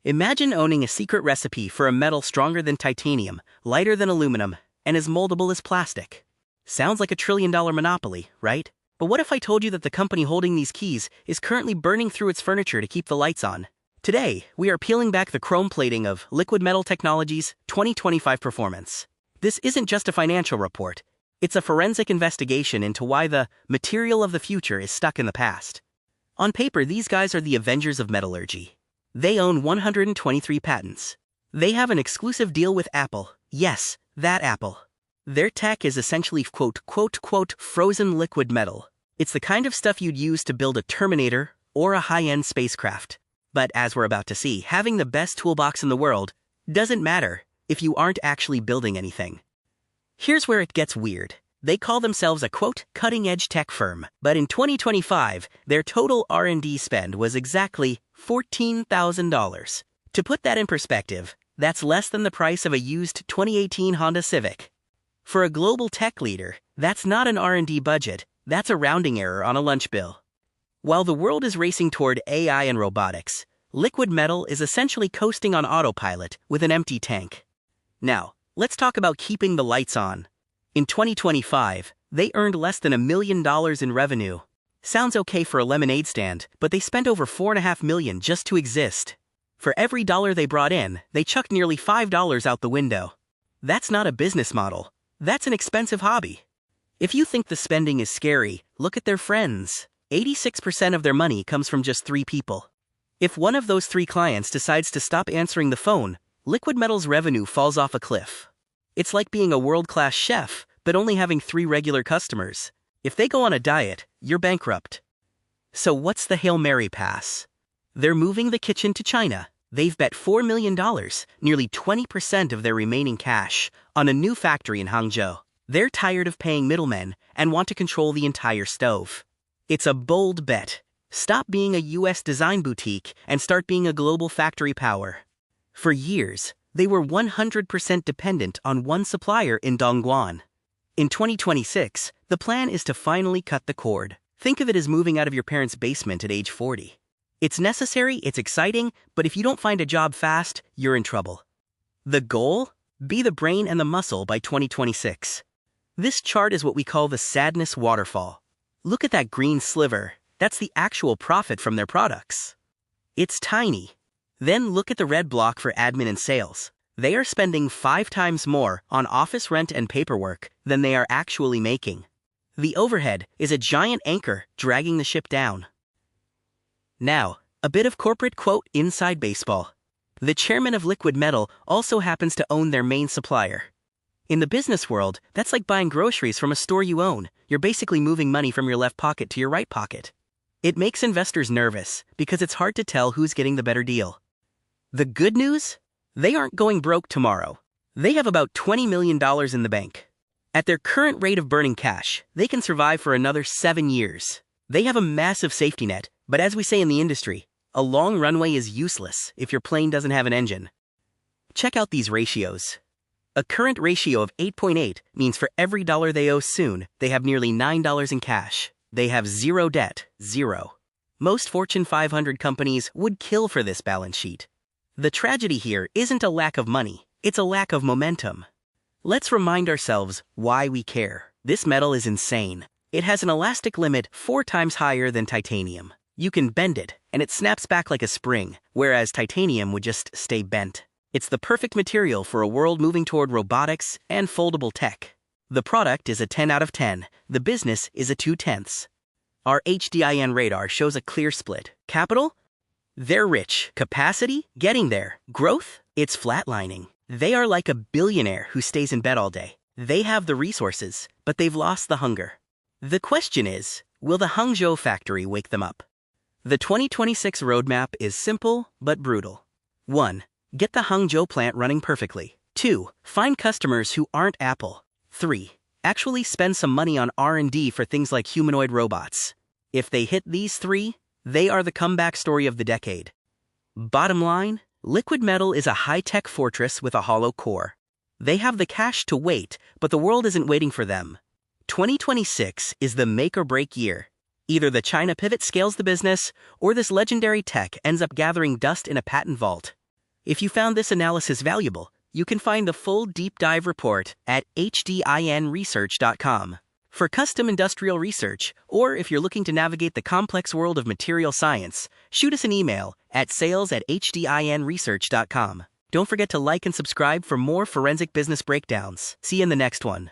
Imagine owning a secret recipe for a metal stronger than titanium, lighter than aluminum, and as moldable as plastic. Sounds like a trillion-dollar monopoly, right? But what if I told you that the company holding these keys is currently burning through its furniture to keep the lights on? Today, we are peeling back the chrome plating of Liquidmetal Technologies' 2025 performance. This isn't just a financial report. It's a forensic investigation into why the material of the future is stuck in the past. On paper, these guys are the Avengers of metallurgy. They own 123 patents. They have an exclusive deal with Apple. Yes, that Apple. Their tech is essentially quote, frozen liquid metal. It's the kind of stuff you'd use to build a Terminator or a high-end spacecraft. But as we're about to see, having the best toolbox in the world doesn't matter if you aren't actually building anything. Here's where it gets weird. They call themselves a quote, cutting-edge tech firm. But in 2025, their total R&D spend was exactly $14,000. To put that in perspective, that's less than the price of a used 2018 Honda Civic. For a global tech leader, that's not an R&D budget, that's a rounding error on a lunch bill. While the world is racing toward AI and robotics, Liquidmetal is essentially coasting on autopilot with an empty tank. Now, let's talk about keeping the lights on. In 2025, they earned less than $1 million in revenue. Sounds okay for a lemonade stand, but they spent over $4.5 million just to exist. For every dollar they brought in, they chucked nearly $5 out the window. That's not a business model. That's an expensive hobby. If you think the spending is scary, look at their friends. 86% of their money comes from just 3 people. If one of those 3 clients decides to stop answering the phone, Liquidmetal's revenue falls off a cliff. It's like being a world-class chef, but only having 3 regular customers. If they go on a diet, you're bankrupt. So what's the Hail Mary pass? They're moving the kitchen to China. They've bet $4 million, nearly 20% of their remaining cash, on a new factory in Hangzhou. They're tired of paying middlemen and want to control the entire stove. It's a bold bet. Stop being a US design boutique and start being a global factory power. For years, they were 100% dependent on one supplier in Dongguan. In 2026, the plan is to finally cut the cord. Think of it as moving out of your parents' basement at age 40. It's necessary, it's exciting, but if you don't find a job fast, you're in trouble. The goal? Be the brain and the muscle by 2026. This chart is what we call the sadness waterfall. Look at that green sliver. That's the actual profit from their products. It's tiny. Then look at the red block for admin and sales. They are spending 5 times more on office rent and paperwork than they are actually making. The overhead is a giant anchor dragging the ship down. Now, a bit of corporate quote inside baseball. The chairman of Liquidmetal also happens to own their main supplier. In the business world, that's like buying groceries from a store you own. You're basically moving money from your left pocket to your right pocket. It makes investors nervous because it's hard to tell who's getting the better deal. The good news? They aren't going broke tomorrow. They have about $20 million in the bank. At their current rate of burning cash, they can survive for another 7 years. They have a massive safety net, but as we say in the industry, a long runway is useless if your plane doesn't have an engine. Check out these ratios. A current ratio of 8.8 means for every dollar they owe soon, they have nearly $9 in cash. They have 0 debt, 0. Most Fortune 500 companies would kill for this balance sheet. The tragedy here isn't a lack of money, it's a lack of momentum. Let's remind ourselves why we care. This metal is insane. It has an elastic limit 4 times higher than titanium. You can bend it, and it snaps back like a spring, whereas titanium would just stay bent. It's the perfect material for a world moving toward robotics and foldable tech. The product is a 10 out of 10. The business is a 2/10. Our HDIN radar shows a clear split. Capital? They're rich. Capacity? Getting there. Growth? It's flatlining. They are like a billionaire who stays in bed all day. They have the resources, but they've lost the hunger. The question is, will the Hangzhou factory wake them up? The 2026 roadmap is simple but brutal. 1. Get the Hangzhou plant running perfectly. 2. Find customers who aren't Apple. 3. Actually spend some money on R&D for things like humanoid robots. If they hit these 3, they are the comeback story of the decade. Bottom line, Liquidmetal is a high-tech fortress with a hollow core. They have the cash to wait, but the world isn't waiting for them. 2026 is the make-or-break year. Either the China pivot scales the business, or this legendary tech ends up gathering dust in a patent vault. If you found this analysis valuable, you can find the full deep dive report at HDINResearch.com. For custom industrial research, or if you're looking to navigate the complex world of material science, shoot us an email at sales@HDINResearch.com. Don't forget to like and subscribe for more forensic business breakdowns. See you in the next one.